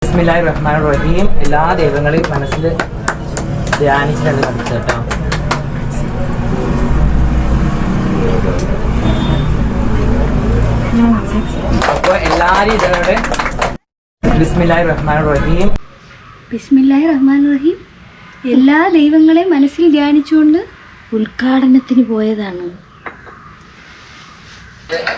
ബിസ്മില്ലാഹിർ റഹ്മാനിർ റഹീം. എല്ലാ ദൈവങ്ങളെയും മനസ്സിൽ ധ്യാനിച്ചിട്ടുണ്ട് നമുക്ക് കേട്ടോ. അപ്പോൾ എല്ലാവരും ഇതോടെ ബിസ്മില്ലാഹിർ റഹ്മാനിർ റഹീം. ബിസ്മില്ലാഹിർ റഹ്മാനിർ റഹീം. എല്ലാ ദൈവങ്ങളെയും മനസ്സിൽ ധ്യാനിച്ചുകൊണ്ട് ഉദ്ഘാടനത്തിന് പോയതാണ്.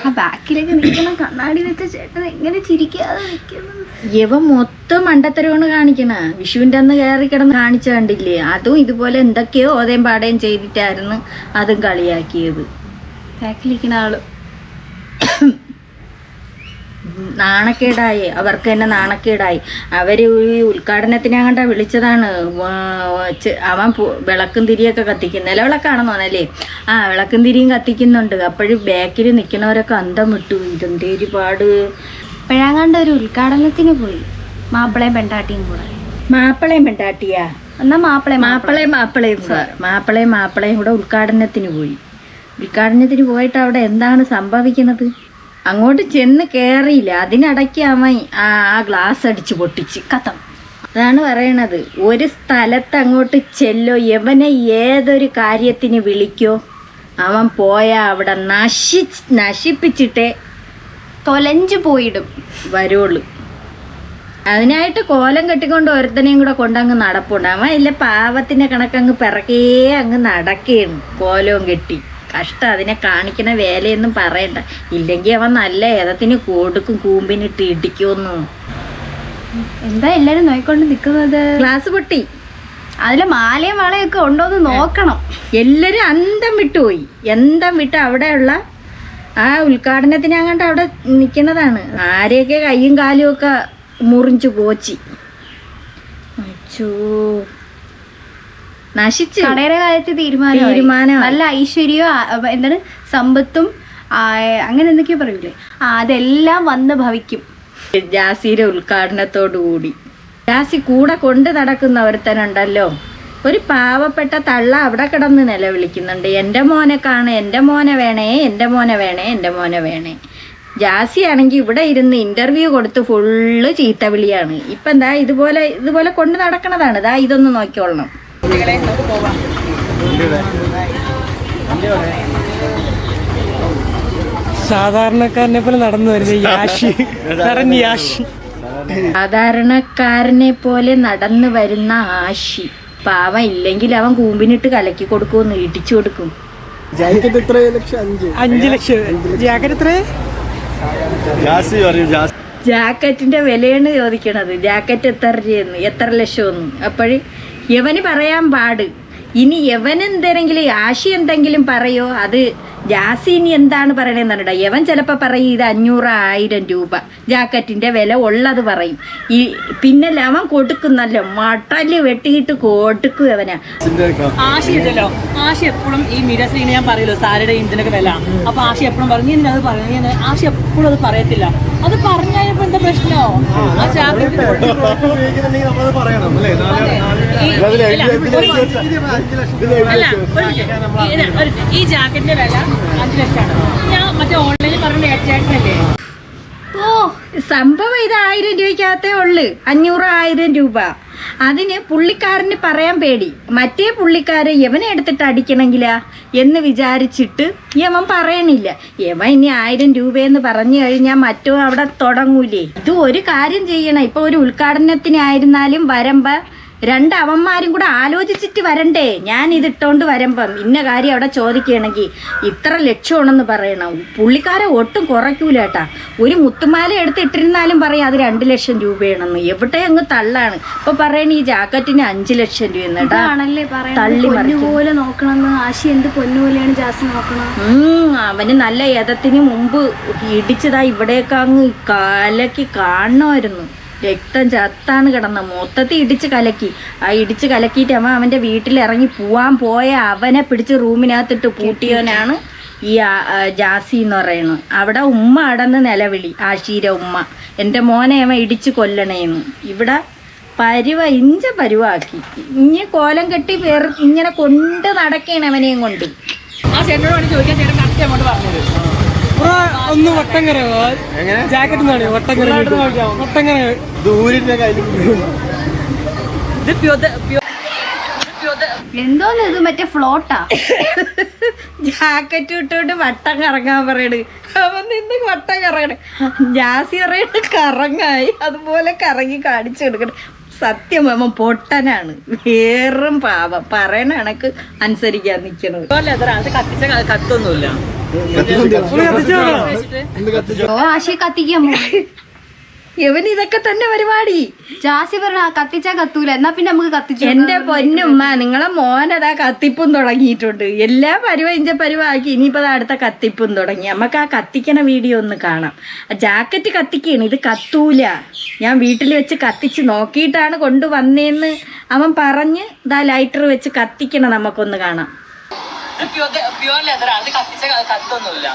ആ ബാക്കിലേക്ക് നിൽക്കണം, കണ്ണാടി വെച്ച ചേട്ടൻ എങ്ങനെ ചിരിക്കാതെ നിൽക്കുന്നത്. ഇവ മൊത്തം മണ്ടത്തരമാണ് കാണിക്കണ. വിഷുവിൻ്റെ അന്ന് കയറി കിടന്ന് കാണിച്ച കണ്ടില്ലേ? അതും ഇതുപോലെ എന്തൊക്കെയോ ഓതയും പാടയും ചെയ്തിട്ടായിരുന്നു അതും കളിയാക്കിയത്. ബാക്കിലിരിക്കുന്ന ആള് നാണക്കേടായി, അവർക്ക് തന്നെ നാണക്കേടായി. അവർ ഈ ഉദ്ഘാടനത്തിനങ്ങണ്ട വിളിച്ചതാണ്. അവൻ വിളക്കും തിരിയൊക്കെ കത്തിക്കും, നിലവിളക്കാണെന്ന് തോന്നല്ലേ? ആ വിളക്കും തിരിയും കത്തിക്കുന്നുണ്ട്. അപ്പോഴും ബാക്കിൽ നിൽക്കുന്നവരൊക്കെ അന്തം വിട്ടു. ഇതെന്തേ ഒരുപാട്. ഇപ്പോഴാങ്ങാണ്ട് ഒരു ഉദ്ഘാടനത്തിന് പോയി മാപ്പിളയും പെണ്ടാട്ടിയും കൂടെ. മാപ്പിളയും പെണ്ടാട്ടിയാ? എന്നാ മാപ്പിളയും കൂടെ ഉദ്ഘാടനത്തിന് പോയി. ഉദ്ഘാടനത്തിന് പോയിട്ട് അവിടെ എന്താണ് സംഭവിക്കുന്നത്? അങ്ങോട്ട് ചെന്ന് കയറിയില്ല, അതിനിടയ്ക്ക് അവൻ ആ ഗ്ലാസ് അടിച്ച് പൊട്ടിച്ച് കഥം. അതാണ് പറയണത്. ഒരു സ്ഥലത്ത് അങ്ങോട്ട് ചെല്ലോ, എവനെ ഏതൊരു കാര്യത്തിന് വിളിക്കോ, അവൻ പോയാൽ അവിടെ നശിപ്പിച്ചിട്ടേ തൊലഞ്ചു പോയിടും വരുള്ളൂ. അതിനായിട്ട് കോലം കെട്ടിക്കൊണ്ട് ഒരുത്തനെയും കൂടെ കൊണ്ടങ്ങ് നടപ്പുണ്ട്. അവൻ ഇല്ല പാവത്തിൻ്റെ കണക്കങ്ങ് പിറകേ അങ്ങ് നടക്കുകയാണ് കോലവും കെട്ടി. കഷ്ടം, അതിനെ കാണിക്കണ വേലയൊന്നും പറയണ്ട. ഇല്ലെങ്കിൽ അവൻ നല്ല ഏതത്തിന് കൊടുക്കും, കൂമ്പിനിട്ട് ഇടിക്കുമെന്നു. എന്താ എല്ലാരും നോയിക്കൊണ്ട് നിൽക്കുന്നത്? ഗ്ലാസ് പൊട്ടി, അതിലെ മാലയും വളയൊക്കെ ഉണ്ടോന്ന് നോക്കണം. എല്ലാരും അന്തം വിട്ടുപോയി. വിട്ട് അവിടെയുള്ള ആ ഉദ്ഘാടനത്തിനങ്ങാണ്ട് അവിടെ നിൽക്കുന്നതാണ്. ആരെയൊക്കെ കയ്യും കാലും ഒക്കെ മുറിഞ്ചു പോച്ചി. അച്ചോ, നശിച്ച്. കടയുടെ കാര്യത്തിൽ തീരുമാനം നല്ല ഐശ്വര്യവും എന്താണ് സമ്പത്തും അങ്ങനെ എന്തൊക്കെയോ പറയൂലേ, അതെല്ലാം വന്ന് ഭവിക്കും ജാസിയുടെ ഉദ്ഘാടനത്തോടു കൂടി. ജാസി കൂടെ കൊണ്ട് നടക്കുന്ന ഒരുത്തനുണ്ടല്ലോ, ഒരു പാവപ്പെട്ട തള്ള അവിടെ കിടന്ന് നിലവിളിക്കുന്നുണ്ട്, എൻ്റെ മോനെ കാണേ, എൻ്റെ മോനെ വേണേ, എൻ്റെ മോനെ വേണേ, എൻ്റെ മോനെ വേണേ. ജാസി ആണെങ്കിൽ ഇവിടെ ഇരുന്ന് ഇൻ്റർവ്യൂ കൊടുത്ത് ഫുള്ള് ചീത്തവിളിയാണ്. ഇപ്പം എന്താ ഇതുപോലെ കൊണ്ട് നടക്കണതാണ്. ഇതാ ഇതൊന്ന് നോക്കിക്കൊള്ളണം. സാധാരണക്കാരനെ പോലെ നടന്നു വരുന്നത് സാധാരണക്കാരനെ പോലെ നടന്നു വരുന്ന ആശി. പാവം ഇല്ലെങ്കിൽ അവൻ കൂമ്പിനിട്ട് കലക്കി കൊടുക്കുമെന്ന് ഇടിച്ചു കൊടുക്കും. 5 ലക്ഷം ജാക്കറ്റ് എത്ര? ജാക്കറ്റിന്റെ വിലയാണ് ചോദിക്കണത്. ജാക്കറ്റ് എത്ര രൂപയെന്ന്, എത്ര ലക്ഷമെന്ന്. അപ്പോഴ് യവന് പറയാൻ പാട്. ഇനി യവനെന്തെങ്കിലും ആശി എന്തെങ്കിലും പറയോ, അത് ജാസി ഇനി എന്താണ് പറയണതെന്ന് പറഞ്ഞിട്ടാ. യവൻ ചിലപ്പോൾ പറയും ഇത് 500,000 രൂപ ജാക്കറ്റിന്റെ വില ഉള്ളത് പറയും. ഈ പിന്നെ അവൻ കൊടുക്കുന്നല്ലോ, മട്ടല് വെട്ടിയിട്ട് കൊടുക്കും അവനാ. ആശി ഉണ്ടല്ലോ, ആശി എപ്പോഴും ഈ മീഡിയസിൽ ഞാൻ പറയല്ലോ സാരിയുടെ ഇതിനൊക്കെ വില. അപ്പൊ ആശി എപ്പോഴും പറഞ്ഞു അത് പറഞ്ഞു. ആശി എപ്പോഴും അത് പറയത്തില്ല. അത് പറഞ്ഞപ്പോ എന്താ പ്രശ്നമോ? ആ ജാക്കറ്റ് ഈ ജാക്കറ്റിന്റെ വില 5 ലക്ഷമാണ്. ഞാൻ മറ്റേ ഓൺലൈനിൽ പറഞ്ഞ ചേട്ടനല്ലേ. ഓ സംഭവം ഇത് 1000 രൂപയ്ക്കകത്തേ ഉള്ളു. 500,000 രൂപ. അതിന് പുള്ളിക്കാരന് പറയാൻ പേടി. മറ്റേ പുള്ളിക്കാരൻ യവനെ എടുത്തിട്ട് അടിക്കണമെങ്കിലാ എന്ന് വിചാരിച്ചിട്ട് യവൻ പറയണില്ല. യവൻ ഇനി 1000 രൂപയെന്ന് പറഞ്ഞു കഴിഞ്ഞാൽ മറ്റോ അവിടെ തുടങ്ങൂലേ. ഇത് ഒരു കാര്യം ചെയ്യണം. ഇപ്പൊ ഒരു ഉദ്ഘാടനത്തിനായിരുന്നാലും വരുമ്പോ 2 അവന്മാരും കൂടെ ആലോചിച്ചിട്ട് വരണ്ടേ. ഞാൻ ഇതിട്ടോണ്ട് വരുമ്പം ഇന്ന കാര്യം അവിടെ ചോദിക്കുകയാണെങ്കിൽ ഇത്ര ലക്ഷമാണെന്ന് പറയണം. പുള്ളിക്കാരെ ഒട്ടും കുറയ്ക്കൂല കേട്ടാ. ഒരു മുത്തുമാല എടുത്തിട്ടിരുന്നാലും പറയും അത് 2 ലക്ഷം രൂപയാണെന്ന്. എവിടെ അങ്ങ് തള്ളാണ്. ഇപ്പൊ പറയണ ഈ ജാക്കറ്റിന് 5 ലക്ഷം രൂപ എന്നിട്ടാ തള്ളി പോലെ നോക്കണമെന്ന്. ആശി എന്ത് പൊന്നുപോലെയാണ് ജാസി നോക്കണം. അവന് നല്ല ഏതത്തിന് മുമ്പ് ഇടിച്ചതാ ഇവിടെയൊക്കെ അങ്ങ് കലക്കി കാണണമായിരുന്നു. രക്തം ചത്താണ് കിടന്ന, മൊത്തത്തിൽ ഇടിച്ച് കലക്കി. ആ ഇടിച്ച് കലക്കിയിട്ട് അവൻ്റെ വീട്ടിലിറങ്ങി പോയ അവനെ പിടിച്ച് റൂമിനകത്തിട്ട് പൂട്ടിയവനാണ് ഈ ജാസി എന്ന് പറയുന്നത്. അവിടെ ഉമ്മ അടന്ന് നിലവിളി, ആശീര ഉമ്മ, എൻ്റെ മോനെ അവൻ ഇടിച്ച് കൊല്ലണേന്ന്. ഇവിടെ പരുവാക്കി ഇനി കോലം കെട്ടി ഇങ്ങനെ കൊണ്ട് നടക്കണ അവനെയും കൊണ്ട്. ആ ചേട്ടനോട് ചോദിക്കാൻ ചേട്ടൻ കറക്റ്റ് അങ്ങോട്ട് പറഞ്ഞത് ബ്രോ ഒന്ന് വട്ടം കറങ്ങോ ജാക്കറ്റ് നാണ് വട്ടം കറങ്ങി ദൂരിന്റെ കയ്യിൽ എന്തോന്ന് ഇത് മറ്റേ ഫ്ലോട്ടാ ജാക്കറ്റ് ഇട്ടോണ്ട് വട്ടം കറങ്ങാൻ പറയണ് അവൻ നിന്ന് വട്ടം കറങ്ങണ ജാസി പറയണ കറങ്ങായി അതുപോലെ കറങ്ങി കാണിച്ചു കൊടുക്കണം സത്യം അവൻ പൊട്ടനാണ് വേറും പാവം പറയണ കണക്ക് അനുസരിക്കാൻ നിക്കണത് അത് കത്തിച്ച കത്തൊന്നുമില്ല. ആശയെ കത്തിക്കാൻ ഇവൻ ഇതൊക്കെ തന്നെ പരിപാടി. ജാസി പറഞ്ഞ കത്തിച്ചാ കത്തൂല, എന്നാ പിന്നെ നമുക്ക് കത്തിച്ചു. എന്റെ പൊന്നുമ്മ നിങ്ങളെ മോനതാ കത്തിപ്പും തുടങ്ങിയിട്ടുണ്ട്. എല്ലാ പരിവാക്കി ഇനിയിപ്പോ അടുത്ത കത്തിപ്പും തുടങ്ങി. നമുക്ക് ആ കത്തിക്കണ വീഡിയോ ഒന്ന് കാണാം. ജാക്കറ്റ് കത്തിക്കാണ്, ഇത് കത്തൂല, ഞാൻ വീട്ടിൽ വെച്ച് കത്തിച്ച് നോക്കിയിട്ടാണ് കൊണ്ടുവന്നേന്ന് അവൻ പറഞ്ഞ് ഇതാ ലൈറ്റർ വെച്ച് കത്തിക്കണം. നമുക്കൊന്ന് കാണാം. അത് കത്തിച്ച കത്തൊന്നുമില്ല.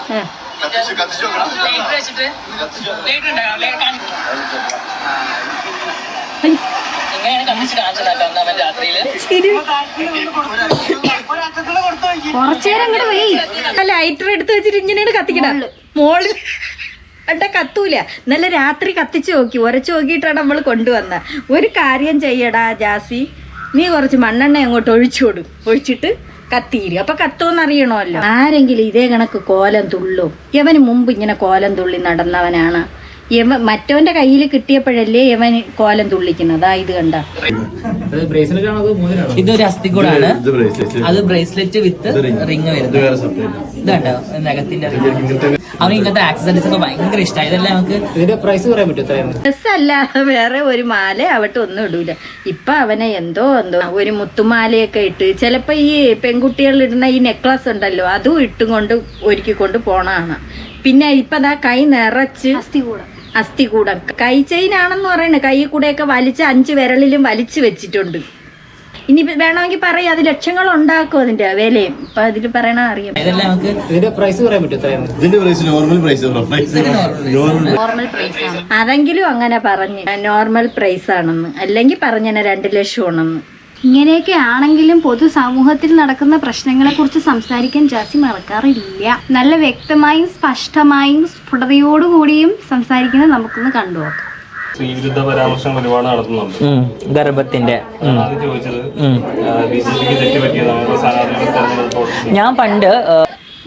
കുറച്ചേരം ഇങ്ങോട്ട് പോയി ലൈറ്റർ എടുത്ത് വെച്ചിട്ട് ഇങ്ങനെയാണ് കത്തിക്കണ മോളിൽ അട്ട കത്തൂല. ഇന്നലെ രാത്രി കത്തിച്ച് നോക്കി, ഉരച്ചു നോക്കിയിട്ടാണ് നമ്മൾ കൊണ്ടുവന്ന. ഒരു കാര്യം ചെയ്യടാ ജാസി, നീ കുറച്ച് മണ്ണെണ്ണ അങ്ങോട്ട് ഒഴിച്ചിട്ട് കത്തിയിരി, അപ്പൊ കത്തോന്നറിയണമല്ലോ. ആരെങ്കിലും ഇതേ കണക്ക് കോലം തുള്ളും? ഇവന് മുമ്പ് ഇങ്ങനെ കോലം തുള്ളി നടന്നവനാണ്. മറ്റവന്റെ കയ്യിൽ കിട്ടിയപ്പോഴല്ലേ ഇവൻ കോലം തുള്ളിക്കുന്നത്. ഇത് കണ്ട, ഇതൊരു അസ്ഥിക്കൂടാണ്, അത് ബ്രേസ്ലെറ്റ് വിത്ത് റിങ് വരുന്നത്. ഇതാണ്ടോ നഖത്തിന്റെ അവന് ഇങ്ങനത്തെ ആക്സസറീസ് ഒക്കെ ഭയങ്കര ഇഷ്ടമായി. ഇതെല്ലാം നമുക്ക് ഇതിന്റെ പ്രൈസ് പറയാൻ പറ്റും. ഡ്രസ്സല്ലാതെ വേറെ ഒരു മാല അവിടെ ഒന്നും ഇടൂല. ഇപ്പൊ അവനെ എന്തോ ഒരു മുത്തുമാലയൊക്കെ ഇട്ട്, ചിലപ്പോ ഈ പെൺകുട്ടികൾ ഇടുന്ന ഈ നെക്ലസ് ഉണ്ടല്ലോ അതും ഇട്ടുകൊണ്ട് ഒരുക്കിക്കൊണ്ട് പോണാണ്. പിന്നെ ഇപ്പൊ ദാ കൈ നിറച്ച് അസ്ഥികൂടം കൈ ചെയിനാണെന്ന് പറയുന്നത്. കൈ കൂടെയൊക്കെ വലിച്ച് 5 വിരലിലും വലിച്ചു വെച്ചിട്ടുണ്ട്. ഇനി വേണമെങ്കിൽ പറയാം, അത് ലക്ഷങ്ങൾ ഉണ്ടാക്കും അതിന്റെ വിലയും. ഇപ്പൊ അതിൽ പറയണ അറിയാം. ഇതെല്ലാം നമുക്ക് ഇതിന്റെ പ്രൈസ് പറയാൻ പറ്റും. ഇതിന്റെ പ്രൈസ് നോർമൽ പ്രൈസ് അതെങ്കിലും അങ്ങനെ പറഞ്ഞ് നോർമൽ പ്രൈസ് ആണെന്ന്, അല്ലെങ്കിൽ പറഞ്ഞ 2 ലക്ഷം ആണെന്ന്. ഇങ്ങനെയൊക്കെ ആണെങ്കിലും പൊതുസമൂഹത്തിൽ നടക്കുന്ന പ്രശ്നങ്ങളെ കുറിച്ച് സംസാരിക്കാൻ ജാസി മറക്കാറില്ല. നല്ല വ്യക്തമായും സ്പഷ്ടമായും സ്ഫുടതയോടുകൂടിയും സംസാരിക്കുന്നത് നമുക്കൊന്ന് കണ്ടുനോക്കാം. സ്ത്രീവിരുദ്ധ പരാമർശങ്ങൾ ഒരുപാട് നടത്തുന്നുണ്ട്. ഗർഭത്തിന്റെ ഞാൻ പണ്ട്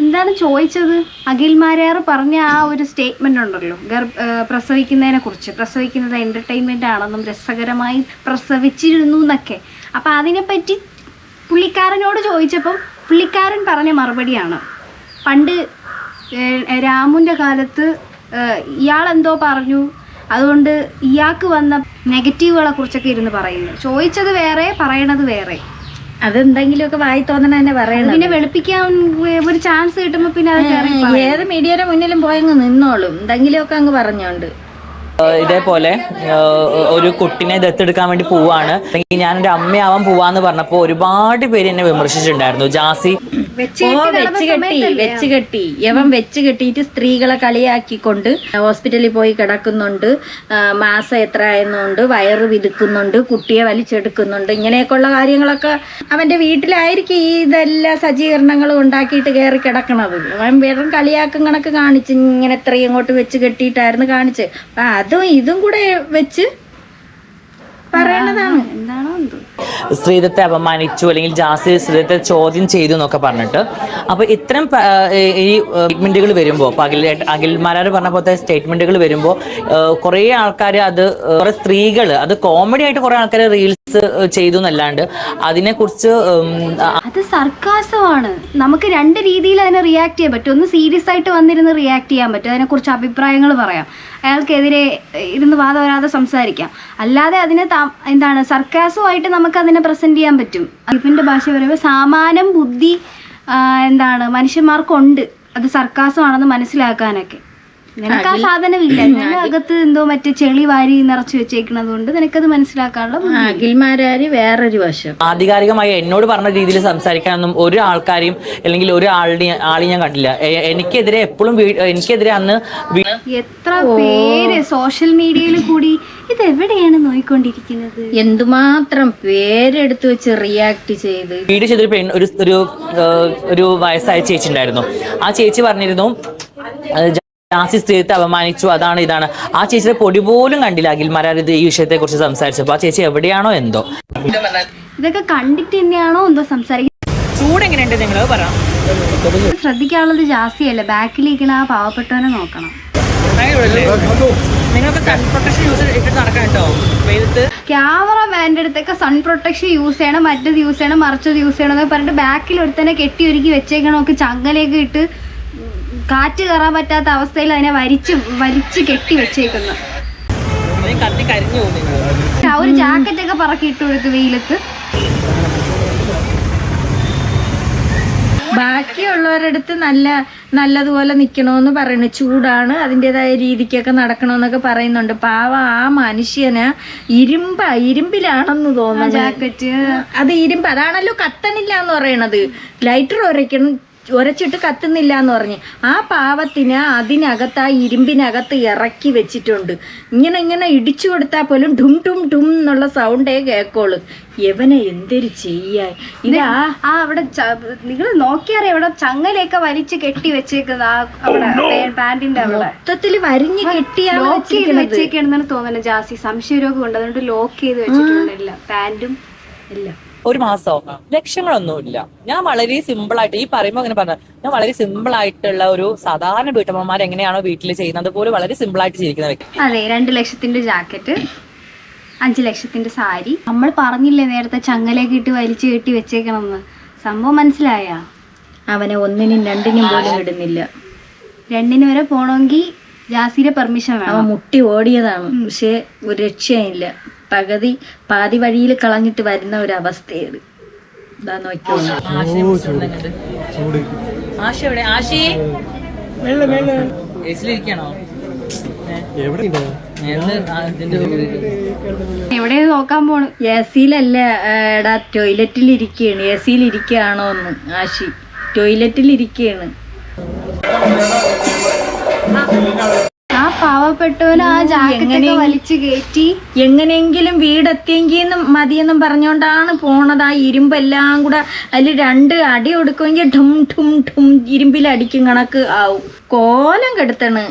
എന്താണ് ചോദിച്ചത്? അഖിൽമാരാർ പറഞ്ഞ ആ ഒരു സ്റ്റേറ്റ്മെന്റ് ഉണ്ടല്ലോ, പ്രസവിക്കുന്നതിനെ കുറിച്ച്, പ്രസവിക്കുന്നത് എന്റർടൈൻമെന്റ് ആണെന്നും രസകരമായി പ്രസവിച്ചിരുന്നു എന്നൊക്കെ. അപ്പം അതിനെപ്പറ്റി പുള്ളിക്കാരനോട് ചോദിച്ചപ്പം പുള്ളിക്കാരൻ പറഞ്ഞ മറുപടിയാണ്, പണ്ട് രാമുൻ്റെ കാലത്ത് ഇയാളെന്തോ പറഞ്ഞു, അതുകൊണ്ട് ഇയാൾക്ക് വന്ന നെഗറ്റീവുകളെ കുറിച്ചൊക്കെ ഇരുന്ന് പറയുന്നു. ചോദിച്ചത് വേറെ, പറയണത് വേറെ. അതെന്തെങ്കിലുമൊക്കെ വായി തോന്നണ തന്നെ പറയണം. പിന്നെ വെളുപ്പിക്കാൻ ഒരു ചാൻസ് കിട്ടുമ്പോൾ പിന്നെ അത് ഏത് മീഡിയയുടെ മുന്നിലും പോയങ്ങ് നിന്നോളും, എന്തെങ്കിലുമൊക്കെ അങ്ങ് പറഞ്ഞോണ്ട്. ഇതേപോലെ ഒരു കുട്ടിനെ ദത്തെടുക്കാൻ വേണ്ടി പോവാണ്, അല്ലെങ്കിൽ ഞാൻ എൻ്റെ അമ്മയാവാൻ പോവാന്ന് പറഞ്ഞപ്പോ ഒരുപാട് പേര് എന്നെ വിമർശിച്ചിട്ടുണ്ടായിരുന്നു. ജാസി വെച്ച് കെട്ടി യവൻ വെച്ച് കെട്ടിയിട്ട് സ്ത്രീകളെ കളിയാക്കിക്കൊണ്ട് ഹോസ്പിറ്റലിൽ പോയി കിടക്കുന്നുണ്ട്, മാസം എത്ര ആയെന്നുണ്ട്, വയറ് വിതുക്കുന്നുണ്ട്, കുട്ടിയെ വലിച്ചെടുക്കുന്നുണ്ട്, ഇങ്ങനെയൊക്കെയുള്ള കാര്യങ്ങളൊക്കെ അവന്റെ വീട്ടിലായിരിക്കും ഈ ഇതെല്ലാ സജ്ജീകരണങ്ങളും ഉണ്ടാക്കിയിട്ട് കയറി കിടക്കണത്. അവൻ വെറും കളിയാക്കും കണക്ക് കാണിച്ച് ഇങ്ങനെ എത്രയും ഇങ്ങോട്ട് വെച്ച് കെട്ടിയിട്ടായിരുന്നു കാണിച്ച്. അപ്പൊ അതും ഇതും കൂടെ വെച്ച് പറയണതാണ്. എന്താണോ എന്തോ സ്ത്രീത്വത്തെ അപമാനിച്ചു, അല്ലെങ്കിൽ ജാസി സ്ത്രീത്വത്തെ ചോദ്യം ചെയ്തു എന്നൊക്കെ പറഞ്ഞിട്ട്. അപ്പൊ ഇത്തരം ഈ സ്റ്റേറ്റ്മെന്റുകൾ വരുമ്പോൾ, അഖിൽമാരാർ പറഞ്ഞ പോലത്തെ സ്റ്റേറ്റ്മെന്റുകൾ വരുമ്പോൾ കുറെ ആൾക്കാർ അത്, കുറെ സ്ത്രീകൾ അത് കോമഡി ആയിട്ട് കുറെ ആൾക്കാർ റീൽസ് ചെയ്തു എന്നല്ലാണ്ട് അതിനെക്കുറിച്ച് അത് സർക്കാസമാണ്. നമുക്ക് 2 രീതിയിൽ അതിനെ റിയാക്ട് ചെയ്യാൻ പറ്റും. ഒന്ന് സീരിയസ് ആയിട്ട് വന്നിരുന്ന് റിയാക്ട് ചെയ്യാൻ പറ്റും, അതിനെക്കുറിച്ച് അഭിപ്രായങ്ങൾ പറയാം, അയാൾക്കെതിരെ ഇരുന്ന് വാദവരാതെ സംസാരിക്കാം. അല്ലാതെ അതിനെ എന്താണ് സർക്കാസമായിട്ട് നമുക്ക് അതിനെ പ്രസന്റ് ചെയ്യാൻ പറ്റും. അതിൻ്റെ ഭാഷ പറയുമ്പോൾ സാമാനം ബുദ്ധി എന്താണ് മനുഷ്യന്മാർക്കുണ്ട്, അത് സർക്കാസമാണെന്ന് മനസ്സിലാക്കാനൊക്കെ. നിനക്ക് ആ സാധനമില്ല, നിന്റെ അകത്ത് എന്തോ മറ്റേ ചെളി വാരി നിറച്ചു വെച്ചേക്കുന്നത് കൊണ്ട് നിനക്കത് മനസ്സിലാക്കാനുള്ള. അഖിൽമാരാര് വേറൊരു വശം. ആധികാരികമായി എന്നോട് പറഞ്ഞ രീതിയിൽ സംസാരിക്കാനൊന്നും ഒരു ആൾക്കാരെയും അല്ലെങ്കിൽ ഒരു ആളെയും ഞാൻ കണ്ടില്ല. എനിക്കെതിരെ എപ്പോഴും എനിക്കെതിരെ അന്ന് എത്ര പേര് സോഷ്യൽ മീഡിയയിൽ കൂടി ഇതെവിടെയാണ് നോയിക്കൊണ്ടിരിക്കുന്നത്. എന്തുമാത്രം പേരെടുത്ത് വെച്ച് റിയാക്ട് ചെയ്ത് വീഡിയോ ചെയ്തൊരു ഒരു വയസ്സായ ചേച്ചി ഉണ്ടായിരുന്നു. ആ ചേച്ചി പറഞ്ഞിരുന്നു, ജാസി സ്ത്രീത്വത്തെ അപമാനിച്ചു, അതാണ് ഇതാണ്. ആ ചേച്ചിയുടെ പൊടി പോലും കണ്ടില്ല അഖിൽമാരാർ ഇത് ഈ വിഷയത്തെ കുറിച്ച് സംസാരിച്ചപ്പോൾ. ആ ചേച്ചി എവിടെയാണോ എന്തോ. ഇതൊക്കെ കണ്ടിട്ട് തന്നെയാണോ എന്തോ സംസാരിക്കുന്നത്. ചൂട് എങ്ങനെയുണ്ട് നിങ്ങൾ പറയാം. ശ്രദ്ധിക്കാനുള്ളത് ജാസിയല്ല, ബാക്കിലിരിക്കണ ആ പാവപ്പെട്ടവനെ നോക്കണം. നിങ്ങൾക്ക് സൺ പ്രൊട്ടക്ഷൻ യൂസ് ഇട്ടിട്ട് നടക്കണം കേട്ടോ വെയിലത്ത്. ക്യാമറ മാൻ്റെ അടുത്തൊക്കെ സൺ പ്രൊട്ടക്ഷൻ യൂസ് ചെയ്യണം, മറ്റത് യൂസ് ചെയ്യണം, മറിച്ചത് യൂസ് ചെയ്യണം എന്നൊക്കെ പറഞ്ഞിട്ട് ബാക്കിൽ ഒരുത്തനെ കെട്ടി ഒരുക്കി വെച്ചേക്കണമൊക്കെ ചങ്ങലേക്ക് ഇട്ട് കാറ്റ് കയറാൻ പറ്റാത്ത അവസ്ഥയിൽ അതിനെ വലിച്ച് കെട്ടി വെച്ചേക്കുന്നു. കത്തി കരിഞ്ഞു പോകുന്നു. ആ ഒരു ജാക്കറ്റൊക്കെ പറക്കി ഇട്ട് കൊടുത്ത് വെയിലത്ത്. ബാക്കിയുള്ളവരുടെ അടുത്ത് നല്ലതുപോലെ നിൽക്കണമെന്ന് പറയുന്നു. ചൂടാണ്, അതിൻ്റെതായ രീതിക്കൊക്കെ നടക്കണമെന്നൊക്കെ പറയുന്നുണ്ട്. പാവം ആ മനുഷ്യന് ഇരുമ്പിലാണെന്ന് തോന്നുന്നു ജാക്കറ്റ്. അത് ഇരുമ്പ്, അതാണല്ലോ കത്തണില്ല എന്ന് പറയണത്. ലൈറ്റർ ഉരച്ചിട്ട് കത്തുന്നില്ല എന്ന് പറഞ്ഞ് ആ പാവത്തിന് അതിനകത്ത്, ആ ഇരുമ്പിനകത്ത് ഇറക്കി വെച്ചിട്ടുണ്ട്. ഇങ്ങനെ ഇടിച്ചു കൊടുത്താൽ പോലും ഠും ഠും ഠും എന്നുള്ള സൗണ്ടേ കേൾക്കോളൂ. എവനെ എന്തൊരു ചെയ്യാൻ ഇതാ. അവിടെ നിങ്ങൾ നോക്കിയറിയാം, ഇവിടെ ചങ്ങലയൊക്കെ വലിച്ച് കെട്ടി വെച്ചേക്കുന്ന അവിടെ പാന്റിന്റെ അവിടെ മൊത്തത്തിൽ വരിഞ്ഞ് കെട്ടിയാണ് ലോക്ക് ചെയ്ത് വെച്ചേക്കാണെന്നാണ് തോന്നുന്നത്. ജാസി സംശയരോഗം ഉണ്ട്, അതുകൊണ്ട് ലോക്ക് ചെയ്ത് വെച്ചിട്ടുണ്ടല്ല പാന്റും എല്ലാം. ഒരു മാസോ ലക്ഷങ്ങളൊന്നുമില്ല. ഞാൻ വളരെ സിമ്പിൾ ആയിട്ട് ഈ പറയുമ്പോൾ അങ്ങനെ പറഞ്ഞത്, ഞാൻ വളരെ സിമ്പിൾ ആയിട്ടുള്ള ഒരു സാധാരണ വീട്ടമ്മമാർ എങ്ങനെയാണോ വീട്ടിൽ ചെയ്യുന്നത് അതുപോലെ വളരെ സിമ്പിൾ ആയിട്ട് ജീവിക്കുന്ന വ്യക്തി. അതെ, 2 ലക്ഷത്തിന്റെ ജാക്കറ്റ്, 5 ലക്ഷത്തിന്റെ സാരി. നമ്മൾ പറഞ്ഞില്ലേ നേരത്തെ ചങ്ങലേക്ക് ഇട്ട് വലിച്ചു കെട്ടി വെച്ചേക്കണമെന്ന്. സംഭവം മനസ്സിലായ? അവനെ 1നും 2നും പോലും ഇടുന്നില്ല. 2 വരെ പോണമെങ്കിൽ ജാസിയുടെ പെർമിഷൻ വേണം. അവൻ മുട്ടി ഓടിയതാണ്, പക്ഷെ ഒരു രക്ഷയില്ല. പാതി വഴിയിൽ കളഞ്ഞിട്ട് വരുന്ന ഒരു അവസ്ഥയാണ്. ഇതാ നോക്കിയോ. ആശി എവിടെ? ആശി ഏസിലിരിക്കണോ? എവിടെ നോക്കാൻ പോണ്? എസിയിലല്ല എടാ, ടോയ്ലറ്റിലിരിക്കുകയാണ്. എസിയിലിരിക്കുകയാണോ എന്ന് ആശി ടോയ്ലറ്റിലിരിക്കുകയാണ്. ആ പാവപ്പെട്ടവന് ആ ജാക്കറ്റ് വലിച്ചു കയറ്റി എങ്ങനെയെങ്കിലും വീടെത്തിയെങ്കിൽ മതിയെന്നും പറഞ്ഞുകൊണ്ടാണ് പോണത്. ആ ഇരുമ്പെല്ലാം കൂടെ അതിൽ 2 അടി കൊടുക്കുമെങ്കിൽ ഠും ഠും ഠും ഇരുമ്പിലടിക്കും കണക്ക് ആവും. കോലം കെടുത്തണ്.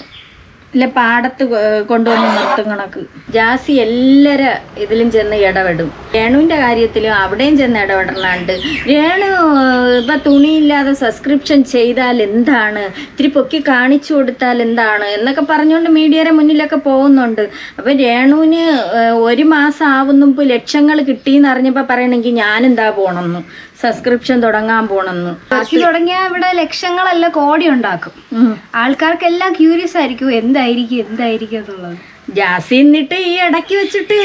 ഇല്ല പാടത്ത് കൊണ്ടുവന്ന് നിർത്തും കണക്ക്. ജാസി എല്ലാവരും ഇതിലും ചെന്ന് ഇടപെടും. രേണുവിൻ്റെ കാര്യത്തിലും അവിടെയും ചെന്ന് ഇടപെടണുണ്ട്. രേണു ഇപ്പം തുണിയില്ലാതെ സബ്സ്ക്രിപ്ഷൻ ചെയ്താൽ എന്താണ്, ഇത്തിരി പൊക്കി കാണിച്ചു കൊടുത്താൽ എന്താണ് എന്നൊക്കെ പറഞ്ഞുകൊണ്ട് മീഡിയയുടെ മുന്നിലൊക്കെ പോകുന്നുണ്ട്. അപ്പം രേണുവിന് 1 മാസം ആവുന്ന മുമ്പ് ലക്ഷങ്ങൾ കിട്ടിയെന്ന് അറിഞ്ഞപ്പോൾ പറയണമെങ്കിൽ ഞാനെന്താ പോണെന്ന്, സബ്സ്ക്രിപ്ഷൻ തുടങ്ങാൻ പോണെന്ന്. ജാസി തുടങ്ങിയ ഇവിടെ ലക്ഷങ്ങളല്ല കോടി ഉണ്ടാക്കും. ആൾക്കാർക്കെല്ലാം ക്യൂരിയസ് ആയിരിക്കും എന്തായിരിക്കും എന്നുള്ളത്. ജാസി എന്നിട്ട് ഈ ഇടയ്ക്ക് വെച്ചിട്ട്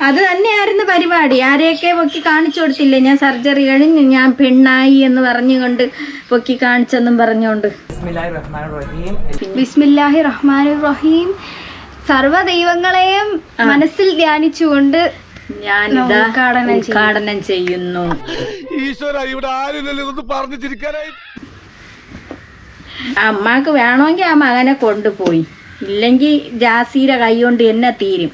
അത് തന്നെയായിരുന്നു പരിപാടി. ആരെയൊക്കെ പൊക്കി കാണിച്ചു കൊടുത്തില്ലേ, ഞാൻ സർജറി കഴിഞ്ഞ് ഞാൻ പെണ്ണായി എന്ന് പറഞ്ഞുകൊണ്ട് പൊക്കി കാണിച്ചെന്നും പറഞ്ഞുകൊണ്ട്. ബിസ്മില്ലാഹി റഹ്മാനിർ റഹീം. സർവ്വ ദൈവങ്ങളെയും മനസ്സിൽ ധ്യാനിച്ചുകൊണ്ട് ഞാനിതാ ഉദ്ഘാടനം ചെയ്യുന്നു. അമ്മക്ക് വേണമെങ്കിൽ ആ മകനെ കൊണ്ടുപോയി, ഇല്ലെങ്കിൽ ജാസിയുടെ കൈ കൊണ്ട് എന്നെ തീരും.